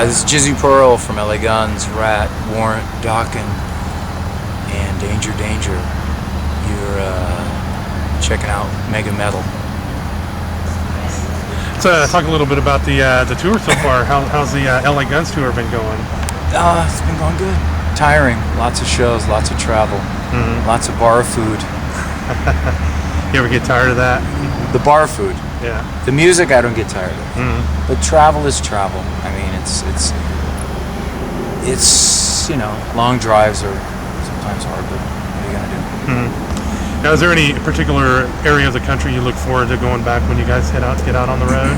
This is Jizzy Pearl from LA Guns, Rat, Warrant, Dawkin, and Danger Danger. You're checking out Mega Metal. Let's talk a little bit about the tour so far. How's the LA Guns tour been going? It's been going good. Tiring. Lots of shows, lots of travel, lots of bar food. You ever get tired of that? The bar food. Yeah. The music I don't get tired of. But travel is travel. I mean, it's long drives are sometimes hard, but what are you gonna do? Now, is there any particular area of the country you look forward to going back when you guys get out on the road?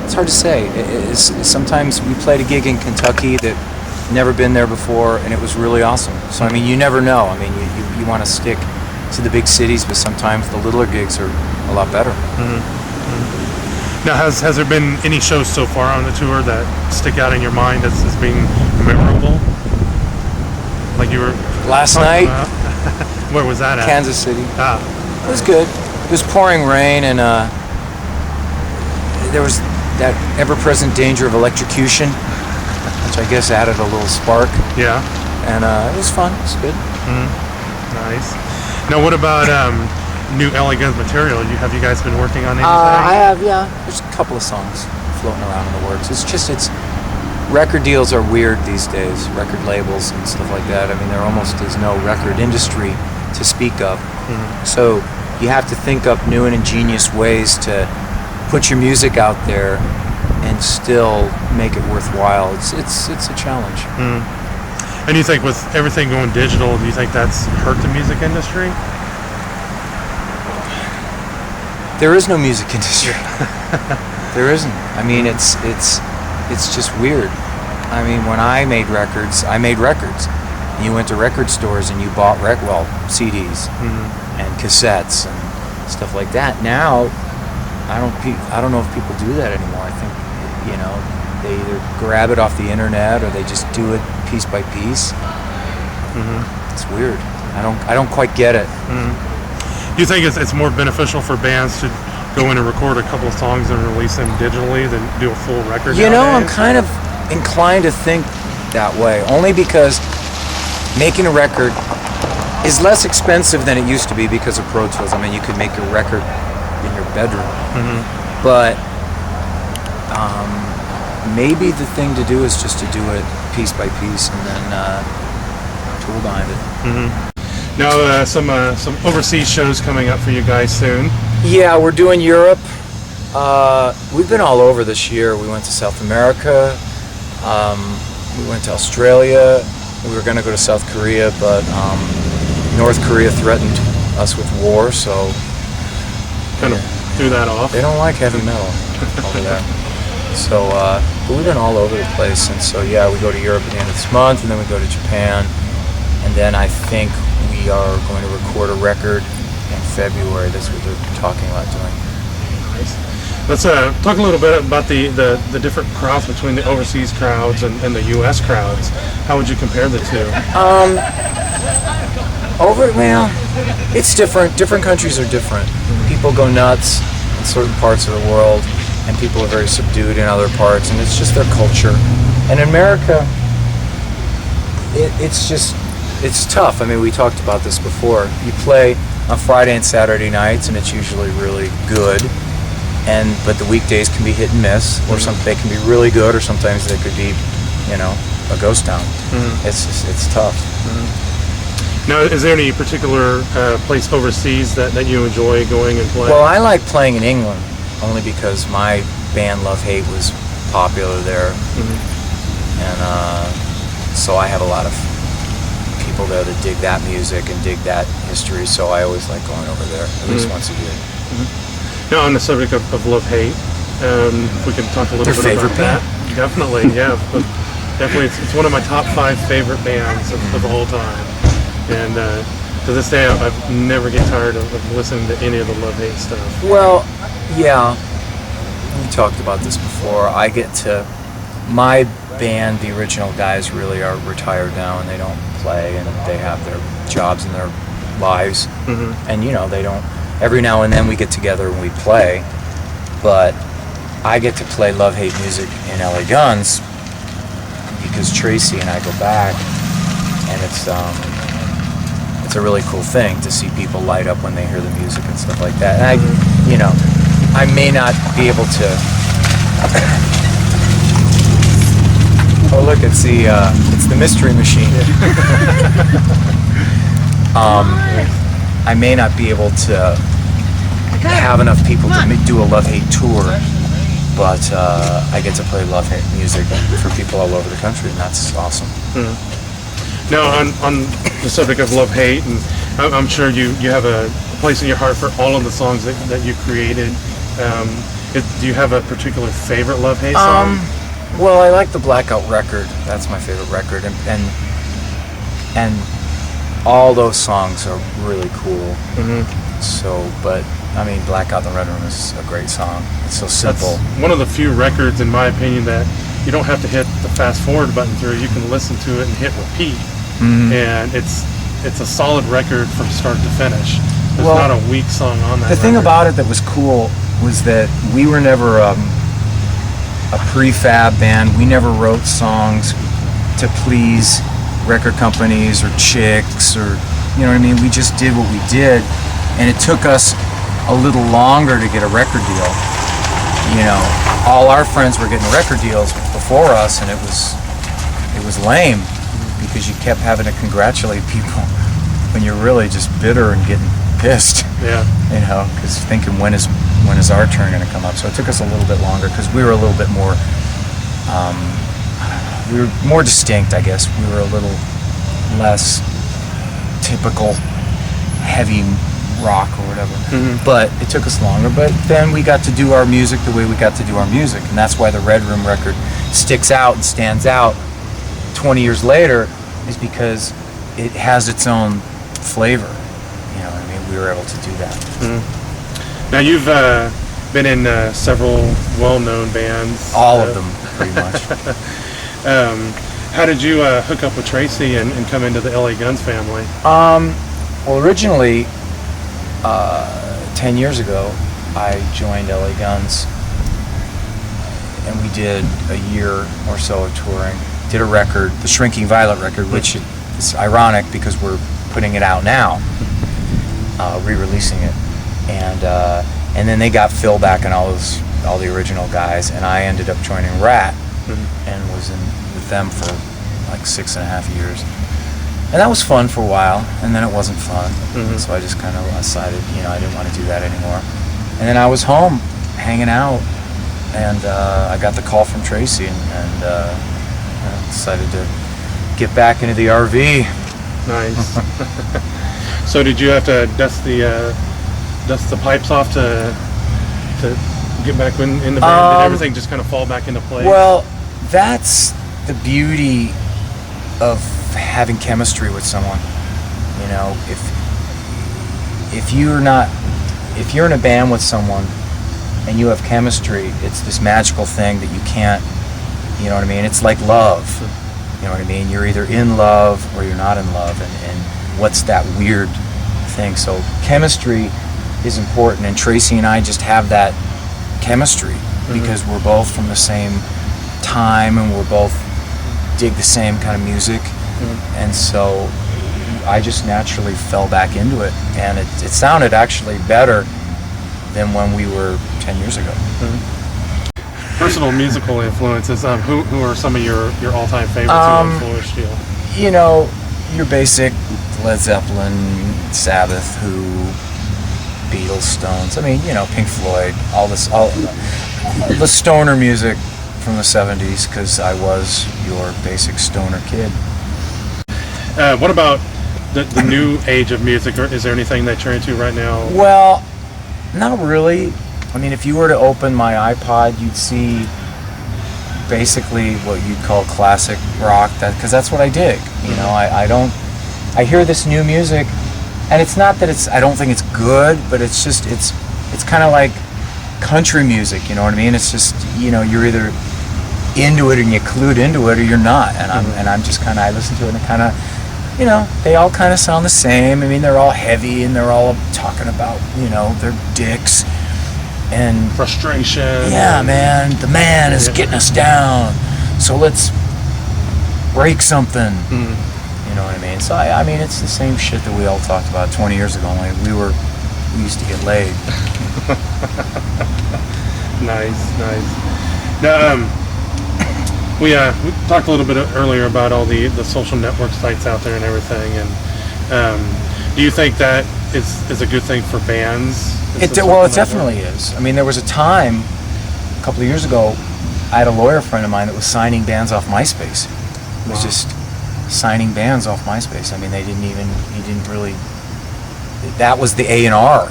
It's hard to say. Sometimes we played a gig in Kentucky that never been there before, and it was really awesome. So I mean, you never know. I mean, you want to stick to the big cities, but sometimes the littler gigs are a lot better. Now, has there been any shows so far on the tour that stick out in your mind as being memorable? Like you were Last night, where was that at? Kansas City. Ah. It was good. It was pouring rain, and there was that ever-present danger of electrocution, which I guess added a little spark. Yeah. And it was fun. It was good. Nice. Now, what about new LA Guns material? Have you guys been working on anything? I have, yeah. There's a couple of songs floating around in the works. It's record deals are weird these days. Record labels and stuff like that. I mean, there almost is no record industry to speak of. So you have to think up new and ingenious ways to put your music out there and still make it worthwhile. It's a challenge. And you think with everything going digital, do you think that's hurt the music industry? There is no music industry. There isn't. I mean, it's just weird. I mean, when I made records. And you went to record stores and you bought CDs and cassettes and stuff like that. Now, I don't know if people do that anymore. I think they either grab it off the internet or they just do it piece by piece. It's weird. I don't quite get it. Do you think it's more beneficial for bands to go in and record a couple of songs and release them digitally than do a full record? I'm kind of inclined to think that way, only because making a record is less expensive than it used to be because of Pro Tools. I mean, you could make a record in your bedroom, but maybe the thing to do is just to do it piece by piece and then tool behind it. Now, some overseas shows coming up for you guys soon. Yeah, we're doing Europe. We've been all over this year. We went to South America. We went to Australia. We were going to go to South Korea, but North Korea threatened us with war, so kind of threw that off. They don't like heavy metal over there. So, but we've been all over the place, and so yeah, we go to Europe at the end of this month, and then we go to Japan, and then I think we are going to record a record in February. That's what they're talking about doing. Nice. Let's talk a little bit about the different crowds between the overseas crowds and the U.S. crowds. How would you compare the two? It's different. Different countries are different. People go nuts in certain parts of the world, and people are very subdued in other parts, and it's just their culture. And in America, it's tough. I mean, we talked about this before. You play on Friday and Saturday nights, and it's usually really good. But the weekdays can be hit and miss, or they can be really good, or sometimes they could be, a ghost town. It's tough. Now, is there any particular place overseas that you enjoy going and playing? Well, I like playing in England, only because my band Love Hate was popular there, and so I have a lot of people there that dig that music and dig that history. So I always like going over there at least once a year. Now, on the subject of Love Hate, we can talk a little bit about that. Definitely, yeah. Definitely, it's one of my top 5 favorite bands of all time. And to this day, I've never get tired of listening to any of the Love Hate stuff. Well, yeah, we talked about this before. My band, the original guys, really are retired now, and they don't play, and they have their jobs and their lives. And they don't. Every now and then we get together and we play, but I get to play Love Hate music in LA Guns because Tracy and I go back, and it's a really cool thing to see people light up when they hear the music and stuff like that. And I may not be able to. Oh look, it's the mystery machine. I may not be able to have enough people to do a Love Hate tour, but I get to play Love Hate music for people all over the country, and that's awesome. Now, on the subject of Love Hate, and I'm sure you have a place in your heart for all of the songs that you created. Do you have a particular favorite Love Hate song? Well, I like the Blackout record. That's my favorite record, and all those songs are really cool. So, but I mean, Blackout in the Red Room is a great song. It's so simple. That's one of the few records, in my opinion, that you don't have to hit the fast forward button through. You can listen to it and hit repeat, and it's a solid record from start to finish. There's not a weak song on that. The thing about it that was cool was that we were never a prefab band. We never wrote songs to please record companies or chicks, or you know what I mean. We just did what we did, and it took us a little longer to get a record deal. You know, all our friends were getting record deals before us, and it was lame because you kept having to congratulate people when you're really just bitter and getting pissed. Yeah. You know, because thinking when is our turn going to come up? So it took us a little bit longer because we were a little bit more. We were more distinct, I guess. We were a little less typical heavy rock or whatever. But it took us longer. But then we got to do our music the way we got to do our music, and that's why the Red Room record sticks out and stands out 20 years later, is because it has its own flavor. You know what I mean? We were able to do that. Now you've been in several well-known bands. All of them, pretty much. How did you hook up with Tracy and come into the LA Guns family? Well, originally, 10 years ago, I joined LA Guns, and we did a year or so of touring. Did a record, the Shrinking Violet record, which is ironic because we're putting it out now, re-releasing it, and then they got Phil back and all the original guys, and I ended up joining Rat and was with them for like 6.5 years, and that was fun for a while, and then it wasn't fun, so I just kind of decided, I didn't want to do that anymore, and then I was home hanging out, and I got the call from Tracy, and I decided to get back into the RV. Nice. So did you have to dust the pipes off to get back in the band? Did everything just kind of fall back into place? Well, that's the beauty of having chemistry with someone. You know, if you're in a band with someone and you have chemistry, it's this magical thing that you can't, you know what I mean? It's like love. You know what I mean? You're either in love or you're not in love, and what's that weird thing? So chemistry is important, and Tracy and I just have that chemistry because we're both from the same time and we're both dig the same kind of music, and so I just naturally fell back into it, and it sounded actually better than when we were 10 years ago. Personal musical influences. Who are some of your all-time favorites who influenced you? You know, your basic Led Zeppelin, Sabbath, Who, Beatles, Stones. I mean, Pink Floyd. All the stoner music from the 70s, because I was your basic stoner kid. What about the new age of music? Or is there anything that you're into right now? Well, not really. I mean, if you were to open my iPod, you'd see basically what you'd call classic rock, because that's what I dig. I hear this new music, and it's not that I don't think it's good, but it's just, it's kind of like country music, you know what I mean? It's just, you're either into it and you're clued into it, or you're not, and I'm just kind of, I listen to it and it kind of, they all kind of sound the same. I mean, they're all heavy and they're all talking about, their dicks. and frustration. Yeah, man, the man is getting us down, so let's break something. You know what I mean? So I mean, it's the same shit that we all talked about 20 years ago. Like we used to get laid. Nice. Now, we talked a little bit earlier about all the social network sites out there and everything, and do you think that is a good thing for bands? Well, it definitely is. I mean, there was a time a couple of years ago, I had a lawyer friend of mine that was signing bands off MySpace. It was just signing bands off MySpace. I mean, he didn't really, that was the A&R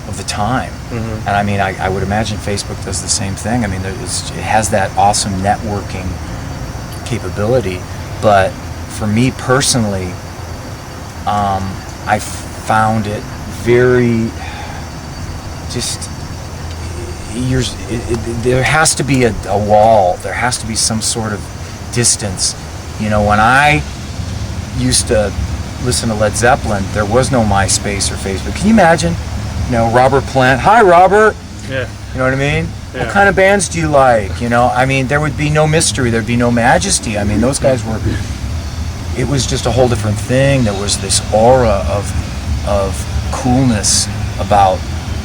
of the time. And I mean, I would imagine Facebook does the same thing. I mean, it has that awesome networking capability, but for me personally, I found it very, there has to be a wall. There has to be some sort of distance. You know, when I used to listen to Led Zeppelin, there was no MySpace or Facebook. Can you imagine? You know, Robert Plant. Hi, Robert. Yeah. You know what I mean? Yeah. What kind of bands do you like? You know, I mean, there would be no mystery. There'd be no majesty. I mean, those guys were. It was just a whole different thing. There was this aura of coolness about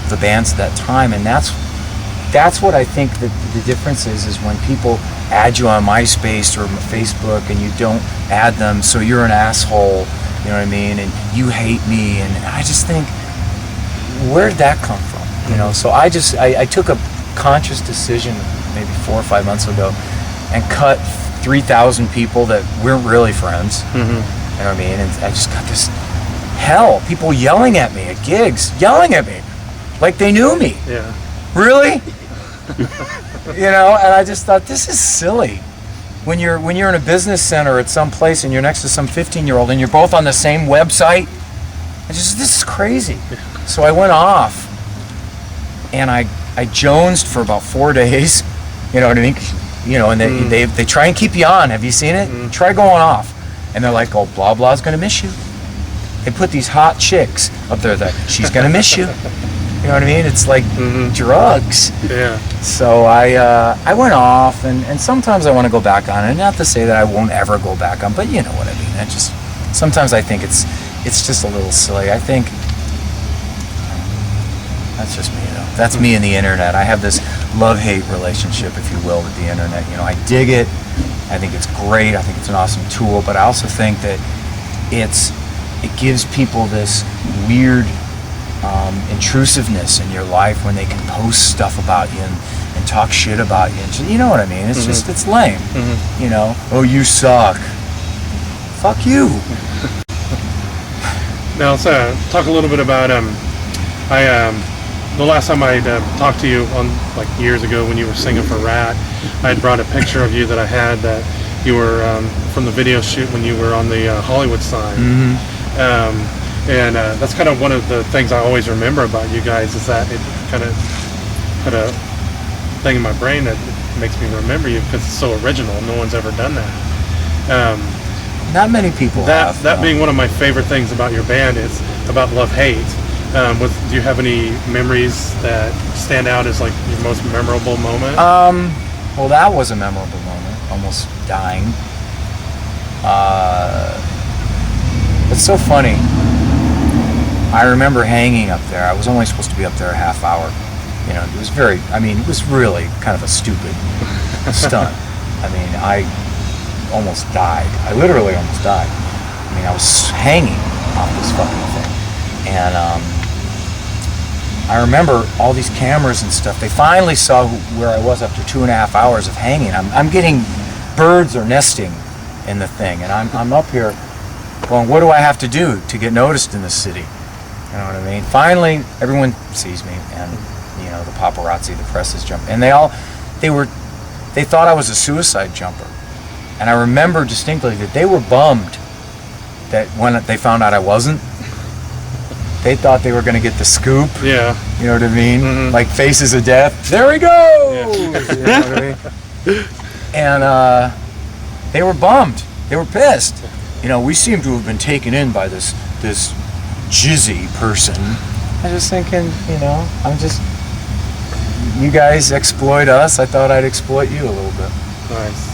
the bands at that time, and that's what I think that the difference is when people add you on MySpace or Facebook and you don't add them, so you're an asshole, you know what I mean, and you hate me, and I just think, where did that come from? You know, so I took a conscious decision maybe 4 or 5 months ago and cut 3,000 people that weren't really friends, you know what I mean, and I just got this people yelling at me at gigs, yelling at me like they knew me. Yeah. Really? You know, and I just thought, this is silly. When you're in a business center at some place and you're next to some 15-year-old and you're both on the same website, this is crazy. So I went off and I jonesed for about 4 days. You know what I mean? You know, and they try and keep you on. Have you seen it? Try going off. And they're like, oh, blah, blah's gonna miss you. They put these hot chicks up there that she's gonna miss you. You know what I mean? It's like drugs. Yeah. So I went off, and sometimes I want to go back on it. Not to say that I won't ever go back on, but you know what I mean. Sometimes I think it's just a little silly. I think that's just me, though. That's me and the internet. I have this love-hate relationship, if you will, with the internet. You know, I dig it. I think it's great. I think it's an awesome tool, but I also think that it gives people this weird intrusiveness in your life when they can post stuff about you and talk shit about you. And you know what I mean? It's just, it's lame. You know? Oh, you suck. Fuck you. Now let's talk a little bit about the last time I talked to you on like years ago when you were singing for Rat, I had brought a picture of you that I had that you were from the video shoot when you were on the Hollywood sign. And that's kind of one of the things I always remember about you guys, is that it kind of put a thing in my brain that makes me remember you because it's so original. No one's ever done that. Not many people have. That being one of my favorite things about your band is about love-hate. Do you have any memories that stand out as like your most memorable moment? Well, that was a memorable moment. Almost dying. It's so funny. I remember hanging up there. I was only supposed to be up there a half hour. You know, it was really kind of a stupid stunt. I mean, I almost died. I literally almost died. I mean, I was hanging off this fucking thing. And I remember all these cameras and stuff. They finally saw where I was after 2.5 hours of hanging. I'm getting, birds are nesting in the thing. And I'm up here going, what do I have to do to get noticed in this city? You know what I mean? Finally, everyone sees me, and you know, the paparazzi, the press is jumping, and they thought I was a suicide jumper. And I remember distinctly that they were bummed that when they found out I wasn't. They thought they were going to get the scoop. Yeah. You know what I mean? Like Faces of Death. There he goes! Yeah. You know what I mean? And they were bummed. They were pissed. You know, we seem to have been taken in by this Jizzy person. I was just thinking, you know, you guys exploit us. I thought I'd exploit you a little bit. Nice.